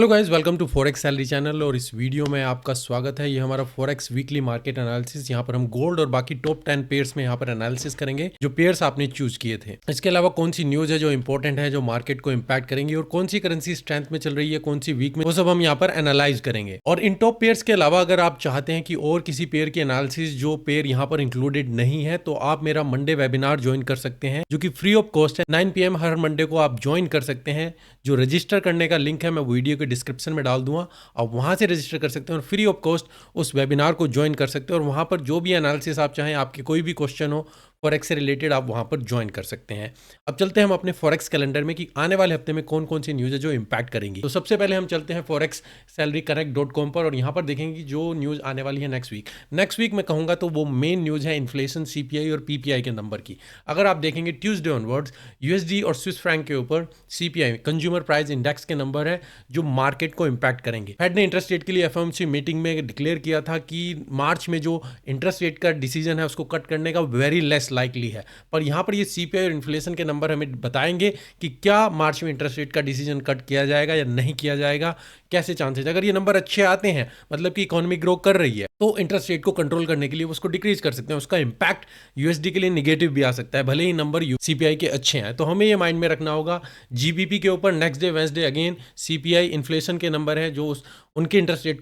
Hello guys, welcome to forex salary channel. और इस video में आपका स्वागत है। ये हमारा फॉरेक्स वीकली मार्केट एनालिसिस। यहाँ पर हम गोल्ड और बाकी टॉप 10 पेयर्स में यहाँ पर एनालिसिस करेंगे जो पेयर्स आपने चूज किए थे। इसके अलावा कौन सी न्यूज़ है जो इंपॉर्टेंट है, जो मार्केट को इम्पैक्ट करेंगी, और कौन सी करेंसी स्ट्रेंथ में चल रही है, कौन सी वीक में, वो सब हम यहाँ पर एनालाइज करेंगे। और इन टॉप पेयर्स के अलावा अगर आप चाहते हैं कि और किसी पेयर की एनालिसिस जो पेयर यहाँ पर इंक्लूडेड नहीं है, तो आप मेरा मंडे वेबिनार ज्वाइन कर सकते हैं जो कि फ्री ऑफ कॉस्ट है। 9 PM हर मंडे को आप ज्वाइन कर सकते हैं। जो रजिस्टर करने का लिंक है मैं वीडियो के डिस्क्रिप्शन में डाल दूंगा, आप वहां से रजिस्टर कर सकते हैं और फ्री ऑफ कॉस्ट उस वेबिनार को ज्वाइन कर सकते हैं। और वहां पर जो भी एनालिसिस आप चाहें, आपके कोई भी क्वेश्चन हो फॉरेक्स से रिलेटेड, आप वहां पर ज्वाइन कर सकते हैं। अब चलते हैं हम अपने फॉरेक्स कैलेंडर में कि आने वाले हफ्ते में कौन कौन सी न्यूज़ है जो इंपैक्ट करेंगी। तो सबसे पहले हम चलते हैं फॉरेक्स सैलरी कनेक्ट.com पर और यहाँ पर देखेंगे कि जो न्यूज़ आने वाली है नेक्स्ट वीक में कहूँगा तो वो मेन न्यूज़ है इन्फ्लेशन, CPI और PPI के नंबर की। अगर आप देखेंगे ट्यूसडे ऑनवर्ड्स USD और स्विस फ्रैंक के ऊपर CPI कंज्यूमर प्राइस इंडेक्स के नंबर है जो मार्केट को इम्पैक्ट करेंगे। फेड ने इंटरेस्ट रेट के लिए FOMC मीटिंग में डिक्लेयर किया था कि मार्च में जो इंटरेस्ट रेट का डिसीजन है उसको कट करने का वेरी लेस लाइकली है। पर यहाँ पर ये CPI और इन्फ्लेशन के नंबर हमें बताएंगे कि क्या मार्च में इंटरेस्ट रेट का डिसीजन कट किया जाएगा या नहीं किया जाएगा, कैसे चांसेस। अगर ये नंबर अच्छे आते हैं, मतलब कि इकोनॉमी ग्रो कर रही है, तो इंटरेस्ट रेट को कंट्रोल करने के लिए उसको डिक्रीज कर सकते हैं। उसका इंपैक्ट USD के लिए निगेटिव भी आ सकता है, भले ही नंबर CPI के अच्छे हैं। तो हमें ये माइंड में रखना होगा। GBP के ऊपर next day Wednesday again CPI inflation के नंबर है जो उनके इंटरेस्ट रेट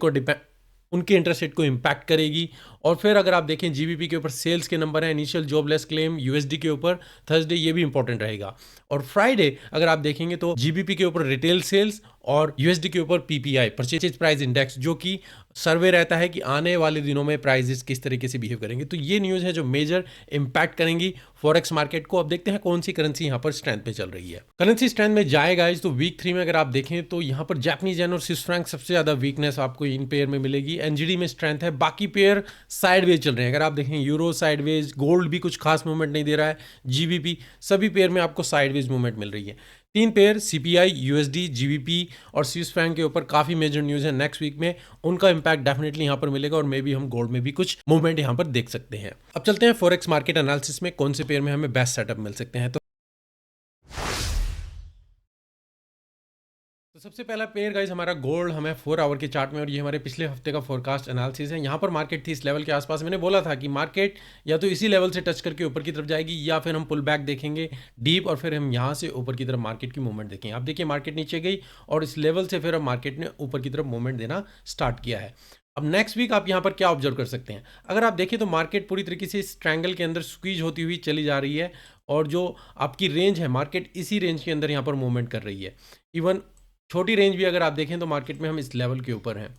को इम्पैक्ट करेगी। और फिर अगर आप देखें GBP के ऊपर सेल्स के नंबर है, इनिशियल जॉबलेस क्लेम USD के ऊपर थर्सडे, ये भी इंपॉर्टेंट रहेगा। और फ्राइडे अगर आप देखेंगे तो GBP के ऊपर रिटेल सेल्स और USD के ऊपर PPI परचेज प्राइस इंडेक्स, जो कि सर्वे रहता है कि आने वाले दिनों में प्राइसेस किस तरीके से बिहेव करेंगे। तो ये न्यूज़ है जो मेजर इंपैक्ट करेंगी फॉरेक्स मार्केट को। अब देखते हैं कौन सी करेंसी यहाँ पर स्ट्रेंथ पे चल रही है। करेंसी स्ट्रेंथ में जाएगा तो वीक 3 में अगर आप देखें तो यहाँ पर जापानीज येन और स्विस फ्रैंक सबसे ज्यादा वीकनेस आपको इन पेयर में मिलेगी। NGD में स्ट्रेंथ है, बाकी पेयर साइडवेज चल रहे हैं। अगर आप देखें यूरो साइडवेज, गोल्ड भी कुछ खास मूवमेंट नहीं दे रहा है, GBP, सभी पेयर में आपको साइडवेज मूवमेंट मिल रही है। 3 पेयर CPI, USD, GBP और स्विस फ्रैंक के ऊपर काफी मेजर न्यूज़ है नेक्स्ट वीक में, उनका इंपैक्ट डेफिनेटली यहाँ पर मिलेगा। और मे भी हम गोल्ड में भी कुछ मूवमेंट यहाँ पर देख सकते हैं। अब चलते हैं फॉरेक्स मार्केट एनालिसिस में कौन से पेयर में हमें बेस्ट सेटअप मिल सकते हैं। तो सबसे पहला पेयर गाइस हमारा गोल्ड हमें 4 आवर के चार्ट में, और ये हमारे पिछले हफ्ते का फोरकास्ट एनालिसिस है। यहाँ पर मार्केट थी इस लेवल के आसपास। मैंने बोला था कि मार्केट या तो इसी लेवल से टच करके ऊपर की तरफ जाएगी या फिर हम पुल बैक देखेंगे डीप और फिर हम यहाँ से ऊपर की तरफ मार्केट की मूवमेंट देखेंगे। आप देखिए मार्केट नीचे गई और इस लेवल से फिर अब मार्केट ने ऊपर की तरफ मूवमेंट देना स्टार्ट किया है। अब नेक्स्ट वीक आप यहाँ पर क्या ऑब्जर्व कर सकते हैं, अगर आप देखें तो मार्केट पूरी तरीके से इस ट्रायंगल के अंदर स्क्वीज होती हुई चली जा रही है और जो आपकी रेंज है मार्केट इसी रेंज के अंदर यहाँ पर मूवमेंट कर रही है। इवन छोटी रेंज भी अगर आप देखें तो मार्केट में हम इस लेवल के ऊपर हैं।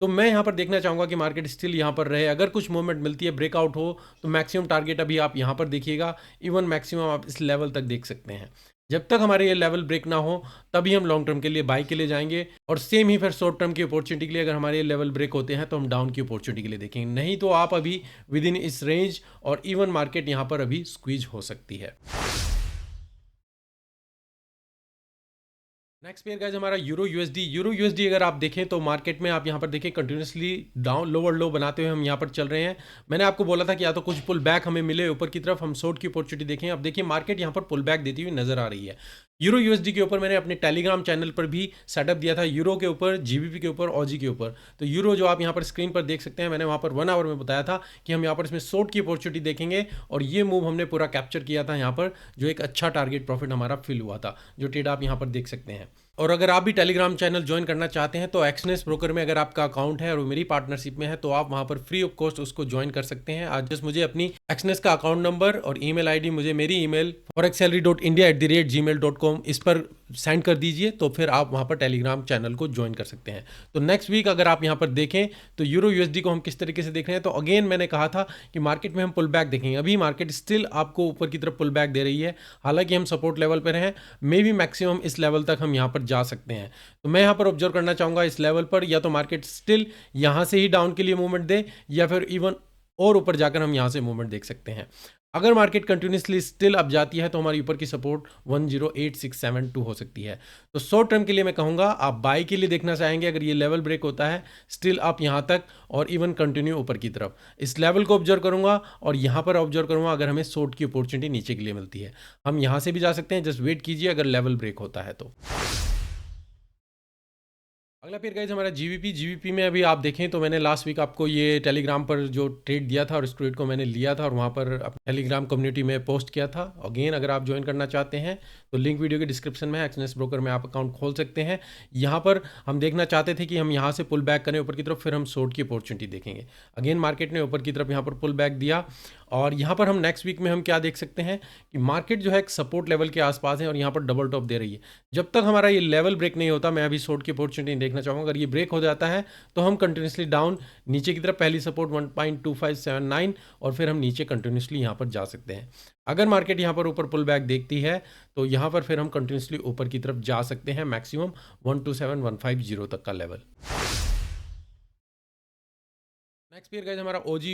तो मैं यहाँ पर देखना चाहूँगा कि मार्केट स्टिल यहाँ पर रहे। अगर कुछ मूवमेंट मिलती है, ब्रेकआउट हो, तो मैक्सिमम टारगेट अभी आप यहाँ पर देखिएगा, इवन मैक्सिमम आप इस लेवल तक देख सकते हैं। जब तक हमारे ये लेवल ब्रेक ना हो तभी हम लॉन्ग टर्म के लिए बाई के लिए जाएंगे। और सेम ही फिर शॉर्ट टर्म की अपॉर्चुनिटी के लिए अगर हमारे ये लेवल ब्रेक होते हैं तो हम डाउन की अपॉर्चुनिटी के लिए देखेंगे। नहीं तो आप अभी विद इन इस रेंज और इवन मार्केट यहाँ पर अभी स्क्वीज हो सकती है। नेक्स्ट पेयर गाइस हमारा यूरो USD अगर आप देखें तो मार्केट में आप यहाँ पर देखें कंटिन्यूसली डाउन लोअर लो बनाते हुए हम यहाँ पर चल रहे हैं। मैंने आपको बोला था कि या तो कुछ पुल बैक हमें मिले ऊपर की तरफ, हम शॉर्ट की अपॉर्चुनिटी देखें। अब देखिए मार्केट यहाँ पर पुल बैक देती हुई नजर आ रही है। यूरो USD के ऊपर मैंने अपने टेलीग्राम चैनल पर भी सेटअप दिया था, यूरो के ऊपर, GBP के ऊपर, ऑजी के ऊपर। तो यूरो जो आप यहाँ पर स्क्रीन पर देख सकते हैं, मैंने वहाँ पर 1 आवर में बताया था कि हम यहाँ पर इसमें शॉर्ट की अपॉर्चुनिटी देखेंगे और ये मूव हमने पूरा कैप्चर किया था यहाँ पर, जो एक अच्छा टारगेट प्रॉफिट हमारा फिल हुआ था, जो ट्रेड आप यहाँ पर देख सकते हैं। और अगर आप भी टेलीग्राम चैनल ज्वाइन करना चाहते हैं तो एक्सनेस ब्रोकर में अगर आपका अकाउंट है और वो मेरी पार्टनरशिप में है तो आप वहां पर फ्री ऑफ कॉस्ट उसको ज्वाइन कर सकते हैं। आज जस्ट मुझे अपनी एक्सनेस का अकाउंट नंबर और ईमेल आईडी, मुझे मेरी ईमेल forexsalary.india@gmail.com इस पर सेंड कर दीजिए, तो फिर आप वहां पर टेलीग्राम चैनल को ज्वाइन कर सकते हैं। तो नेक्स्ट वीक अगर आप यहाँ पर देखें तो यूरो USD को हम किस तरीके से देख रहे हैं, तो अगेन मैंने कहा था कि मार्केट में हम पुल बैक देखेंगे। अभी मार्केट स्टिल आपको ऊपर की तरफ पुल बैक दे रही है, हालांकि हम सपोर्ट लेवल पर हैं, मे बी मैक्सिमम इस लेवल तक हम यहाँ पर जा सकते हैं। तो मैं यहाँ पर ऑब्जर्व करना चाहूँगा इस लेवल पर, या तो मार्केट स्टिल यहाँ से ही डाउन के लिए मूवमेंट दे या फिर इवन और ऊपर जाकर हम यहाँ से मूवमेंट देख सकते हैं। अगर मार्केट कंटिन्यूसली स्टिल अप जाती है तो हमारी ऊपर की सपोर्ट 108,672 हो सकती है। तो शॉर्ट टर्म के लिए मैं कहूँगा आप बाई के लिए देखना चाहेंगे अगर ये लेवल ब्रेक होता है स्टिल अप यहाँ तक और इवन कंटिन्यू ऊपर की तरफ, इस लेवल को ऑब्जर्व करूँगा और यहाँ पर ऑब्जर्व करूँगा अगर हमें शॉर्ट की अपॉर्चुनिटी नीचे के लिए मिलती है। हम यहाँ से भी जा सकते हैं, जस्ट वेट कीजिए अगर लेवल ब्रेक होता है तो। अगला पेयर गाइस हमारा जीबीपी में अभी आप देखें तो मैंने लास्ट वीक आपको ये टेलीग्राम पर जो ट्रेड दिया था और इस ट्रेड को मैंने लिया था और वहाँ पर अपने टेलीग्राम कम्युनिटी में पोस्ट किया था। अगेन अगर आप ज्वाइन करना चाहते हैं तो लिंक वीडियो के डिस्क्रिप्शन में है। एक्सनेस ब्रोकर में आप अकाउंट खोल सकते हैं। यहाँ पर हम देखना चाहते थे कि हम यहाँ से पुल बैक करें ऊपर की तरफ, फिर हम शॉर्ट की अपॉर्चुनिटी देखेंगे। अगेन मार्केट ने ऊपर की तरफ यहाँ पर पुल बैक दिया और यहाँ पर हम नेक्स्ट वीक में हम क्या देख सकते हैं कि मार्केट जो है एक सपोर्ट लेवल के आसपास है और यहाँ पर डबल टॉप दे रही है। जब तक हमारा ये लेवल ब्रेक नहीं होता मैं अभी शॉर्ट की अपॉर्चुनिटी देखना चाहूँगा। अगर ये ब्रेक हो जाता है तो हम कंटिन्यूसली डाउन नीचे की तरफ, पहली सपोर्ट 1.2579 और फिर हम नीचे कंटिन्यूसली यहाँ पर जा सकते हैं। अगर मार्केट यहाँ पर ऊपर पुल बैक देखती है तो यहाँ पर फिर हम कंटिन्यूसली ऊपर की तरफ जा सकते हैं, मैक्सिमम 127,150 तक का लेवल। नेक्स्ट पेयर गाइस हमारा OG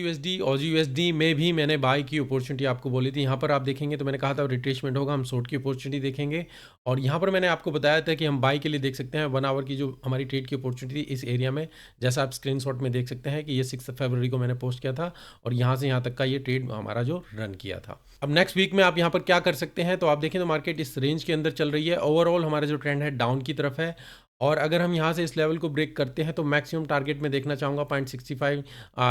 USD में भी मैंने बाय की अपॉर्चुनिटी आपको बोली थी। यहाँ पर आप देखेंगे तो मैंने कहा था रिट्रेसमेंट होगा, हम शॉर्ट की अपॉर्चुनिटी देखेंगे और यहाँ पर मैंने आपको बताया था कि हम बाय के लिए देख सकते हैं 1 आवर की जो हमारी ट्रेड की अपॉर्चुनिटी थी इस एरिया में। जैसा आप स्क्रीनशॉट में देख सकते हैं कि ये 6 फरवरी को मैंने पोस्ट किया था और यहाँ से यहाँ तक का ये ट्रेड हमारा जो रन किया था। अब नेक्स्ट वीक में आप यहाँ पर क्या कर सकते हैं, तो आप देखें तो मार्केट इस रेंज के अंदर चल रही है। ओवरऑल हमारा जो ट्रेंड है डाउन की तरफ है और अगर हम यहाँ से इस लेवल को ब्रेक करते हैं तो मैक्सिमम टारगेट में देखना चाहूँगा 0.65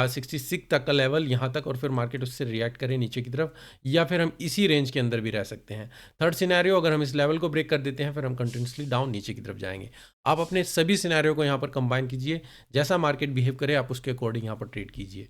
66 तक का लेवल यहाँ तक, और फिर मार्केट उससे रिएक्ट करें नीचे की तरफ, या फिर हम इसी रेंज के अंदर भी रह सकते हैं। थर्ड सिनेरियो, अगर हम इस लेवल को ब्रेक कर देते हैं फिर हम कंटिन्यूसली डाउन नीचे की तरफ जाएंगे। आप अपने सभी सिनेरियो को यहाँ पर कंबाइन कीजिए, जैसा मार्केट बिहेव करे आप उसके अकॉर्डिंग यहाँ पर ट्रेड कीजिए।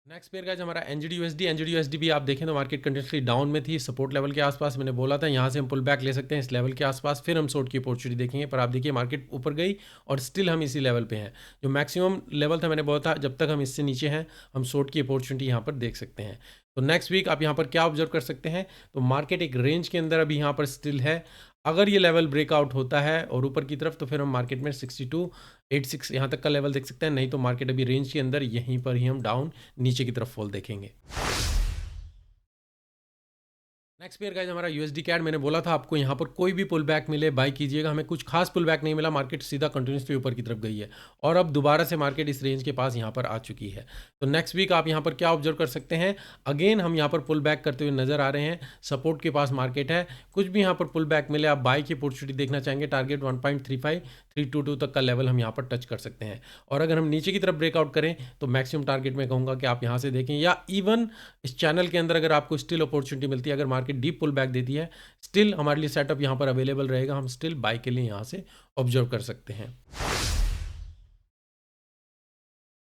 नेक्स्ट पेयर गाइस हमारा एनजीडी भी आप देखें तो मार्केट कंटिन्यूसली डाउन में थी, सपोर्ट लेवल के आसपास। मैंने बोला था यहाँ से हम पुल बैक ले सकते हैं इस लेवल के आसपास, फिर हम शॉर्ट की अपॉर्चुनिटी देखेंगे। पर आप देखिए मार्केट ऊपर गई और स्टिल हम इसी लेवल पे हैं। जो मैक्सिमम लेवल था मैंने बोला था जब तक हम इससे नीचे हैं हम शॉर्ट की अपॉर्चुनिटी यहाँ पर देख सकते हैं। तो नेक्स्ट वीक आप यहाँ पर क्या ऑब्जर्व कर सकते हैं, तो मार्केट एक रेंज के अंदर अभी यहाँ पर स्टिल है। अगर ये लेवल ब्रेकआउट होता है और ऊपर की तरफ तो फिर हम मार्केट में 6286 यहाँ तक का लेवल देख सकते हैं, नहीं तो मार्केट अभी रेंज के अंदर यहीं पर ही हम डाउन नीचे की तरफ फॉल देखेंगे। नेक्स्ट पेयर गाइस हमारा यूएसडी कैड, मैंने बोला था आपको यहाँ पर कोई भी पुल बैक मिले बाय कीजिएगा। हमें कुछ खास पुल बैक नहीं मिला, मार्केट सीधा कंटिन्यूसली ऊपर की तरफ गई है और अब दोबारा से मार्केट इस रेंज के पास यहाँ पर आ चुकी है। तो नेक्स्ट वीक आप यहाँ पर क्या ऑब्जर्व कर सकते हैं, अगेन हम यहाँ पर पुल बैक करते हुए नजर आ रहे हैं। सपोर्ट के पास मार्केट है, कुछ भी यहाँ पर पुल बैक मिले आप बाय की अपॉर्चुनिटी देखना चाहेंगे। टारगेट 1.35322 तक का लेवल हम यहाँ पर टच कर सकते हैं और अगर हम नीचे की तरफ ब्रेकआउट करें तो मैक्सिमम टारगेट में कहूँगा कि आप यहाँ से देखें, या इवन इस चैनल के अंदर अगर आपको स्टिल अपॉर्चुनिटी मिलती है, अगर मार्केट डीप पुल बैक देती है, स्टिल हमारे लिए सेटअप यहाँ पर अवेलेबल रहेगा। हम स्टिल बाय के लिए यहाँ से ऑब्जर्व कर सकते हैं।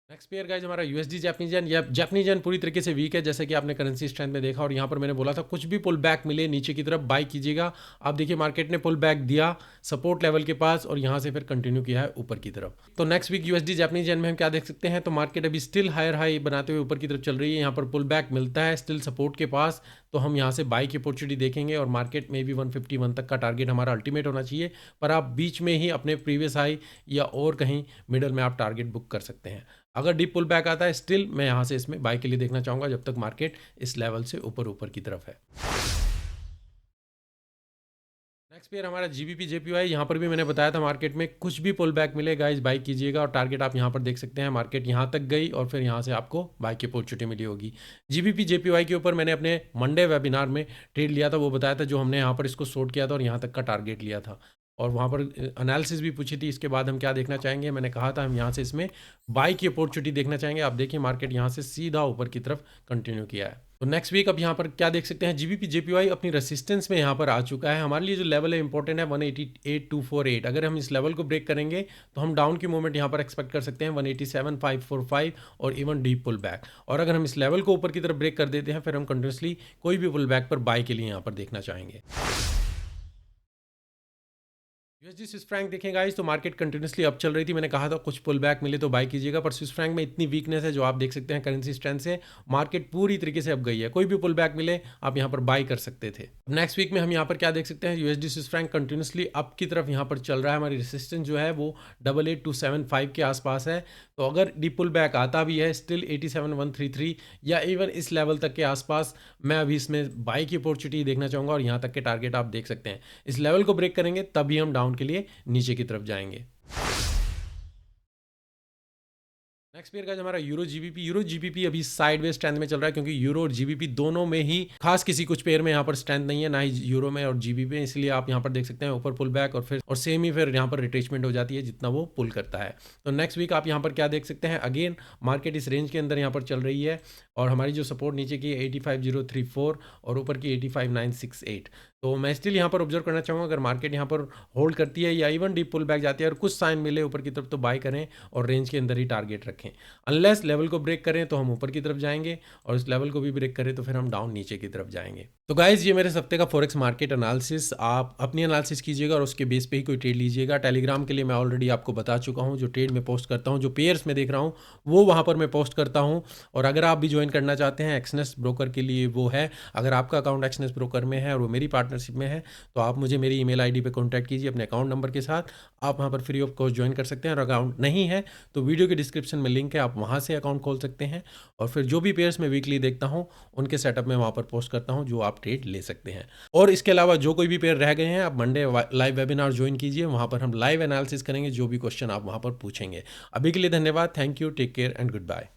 नेक्स्ट पेयर गाइस हमारा यूएसडी जापानीज येन, या जापानीज येन पूरी तरीके से वीक है जैसे कि आपने करेंसी स्ट्रेंथ में देखा, और यहाँ पर मैंने बोला था कुछ भी पुल बैक मिले नीचे की तरफ बाय कीजिएगा। आप देखिए मार्केट ने पुल बैक दिया सपोर्ट लेवल के पास और यहाँ से फिर कंटिन्यू किया है ऊपर की तरफ। तो next week USD Japanese yen में हम क्या देख सकते हैं, तो मार्केट अभी स्टिल हायर हाई बनाते हुए ऊपर की तरफ चल रही है। यहाँ पर पुल बैक मिलता है स्टिल सपोर्ट के पास तो हम यहाँ से बाय की अपॉर्चुनिटी देखेंगे और मार्केट में भी 151 तक का टारगेट हमारा अल्टीमेट होना चाहिए। पर आप बीच में ही अपने प्रीवियस हाई या और कहीं मिडल में आप टारगेट बुक कर सकते हैं। अगर डीप पुल बैक आता है स्टिल मैं यहाँ से इसमें बाय के लिए देखना चाहूँगा जब तक मार्केट इस लेवल से ऊपर की तरफ है। नेक्स्ट पेयर हमारा जीबीपी जेपीवाई, यहाँ पर भी मैंने बताया था मार्केट में कुछ भी पुल बैक मिले गाइस बाय कीजिएगा और टारगेट आप यहाँ पर देख सकते हैं। मार्केट यहाँ तक गई और फिर यहाँ से आपको बाय की अपॉर्चुनिटी मिली होगी। जीबीपी जेपीवाई के ऊपर मैंने अपने मंडे वेबिनार में ट्रेड लिया था, वो बताया था जो हमने यहाँ पर इसको शॉर्ट किया था और यहाँ तक का टारगेट लिया था और वहाँ पर एनालिसिस भी पूछी थी। इसके बाद हम क्या देखना चाहेंगे, मैंने कहा था हम यहाँ से इसमें बाय की अपॉर्चुनिटी देखना चाहेंगे। आप देखिए मार्केट यहाँ से सीधा ऊपर की तरफ कंटिन्यू किया है। तो नेक्स्ट वीक अब यहाँ पर क्या देख सकते हैं, जीबीपी जेपीवाई अपनी रेसिस्टेंस में यहाँ पर आ चुका है। हमारे लिए जो लेवल है इंपॉर्टेंट है 188,248। अगर हम इस लेवल को ब्रेक करेंगे तो हम डाउन की मूवमेंट यहाँ पर एक्सपेक्ट कर सकते हैं 187,545 और इवन डीप पुल बैक। और अगर हम इस लेवल को ऊपर की तरफ ब्रेक कर देते हैं फिर हम कंटिन्यूसली कोई भी पुल बैक पर बाय के लिए यहाँ पर देखना चाहेंगे। यूएसडी स्विस फ्रैंक देखें गाइस तो मार्केट कंटिन्यूसली अप चल रही थी। मैंने कहा था कुछ पुल बैक मिले तो बाय कीजिएगा, पर स्विस फ्रैंक में इतनी वीकनेस है जो आप देख सकते हैं करेंसी स्ट्रेंथ से मार्केट पूरी तरीके से अप गई है। कोई भी पुल बैक मिले आप यहाँ पर बाय कर सकते थे। नेक्स्ट वीक में हम यहाँ पर क्या देख सकते हैं, USD Swiss franc continuously up की तरफ यहाँ पर चल रहा है। हमारी रेसिस्टेंस जो है वो 88,275 के आसपास है। तो अगर डीप पुल बैक आता भी है स्टिल 87,133 या इवन इस लेवल तक के आसपास मैं अभी इसमें बाय की अपॉर्चुनिटी देखना चाहूँगा और यहाँ तक के टारगेट आप देख सकते हैं। इस लेवल को ब्रेक करेंगे तभी हम डाउन के लिए नीचे की तरफ जाएंगे। नेक्स्ट पेयर का जो हमारा यूरो जीबीपी अभी साइडवेज स्ट्रेंथ में चल रहा है, क्योंकि यूरो और जीबीपी दोनों में ही खास किसी कुछ पेयर में यहाँ पर स्ट्रेंथ नहीं है, ना ही यूरो में और जीबीपी में, इसलिए आप यहाँ पर देख सकते हैं ऊपर पुल बैक और सेम ही फिर यहाँ पर रिट्रेसमेंट हो जाती है जितना वो पुल करता है। तो नेक्स्ट वीक आप यहाँ पर क्या देख सकते हैं, अगेन मार्केट इस रेंज के अंदर यहाँ पर चल रही है और हमारी जो सपोर्ट नीचे की 85,034 और ऊपर की 85,968। तो मैं स्टिल यहाँ पर ऑब्जर्व करना चाहूँगा, अगर मार्केट यहाँ पर होल्ड करती है या इवन डीप पुल बैक जाती है और कुछ साइन मिले ऊपर की तरफ तो बाय करें और रेंज के अंदर ही टारगेट रखें। अनलेस लेवल को ब्रेक करें तो हम ऊपर की तरफ जाएंगे और इस लेवल को भी ब्रेक करें तो फिर हम डाउन नीचे की तरफ जाएंगे। तो गाइज ये मेरे हफ्ते का फॉरेक्स मार्केट एनालिसिस, आप अपनी एनालिसिस कीजिएगा और उसके बेस पे ही कोई ट्रेड लीजिएगा। टेलीग्राम के लिए मैं ऑलरेडी आपको बता चुका हूँ, जो ट्रेड में पोस्ट करता हूँ, जो पेयर्स में देख रहा हूँ वो वहाँ पर मैं पोस्ट करता हूँ। और अगर आप भी ज्वाइन करना चाहते हैं एक्सनेस ब्रोकर के लिए वो है, अगर आपका अकाउंट एक्सनेस ब्रोकर में है और वो मेरी पार्टनरशिप में है तो आप मुझे मेरी ईमेल आईडी पे कांटेक्ट कीजिए अपने अकाउंट नंबर के साथ। आप वहाँ पर फ्री ऑफ कॉस्ट ज्वाइन कर सकते हैं और अकाउंट नहीं है तो वीडियो के डिस्क्रिप्शन में लिंक है, आप वहाँ से अकाउंट खोल सकते हैं। और फिर जो भी पेयर्स मैं वीकली देखता हूँ उनके सेटअप में वहाँ पर पोस्ट करता हूँ जो आप ट्रेड ले सकते हैं। और इसके अलावा जो कोई भी पेयर रह गए हैं आप मंडे लाइव वेबिनार ज्वाइन कीजिए, वहाँ पर हम लाइव एनालिसिस करेंगे, जो भी क्वेश्चन आप वहाँ पर पूछेंगे। अभी के लिए धन्यवाद, thank you, take care and good bye.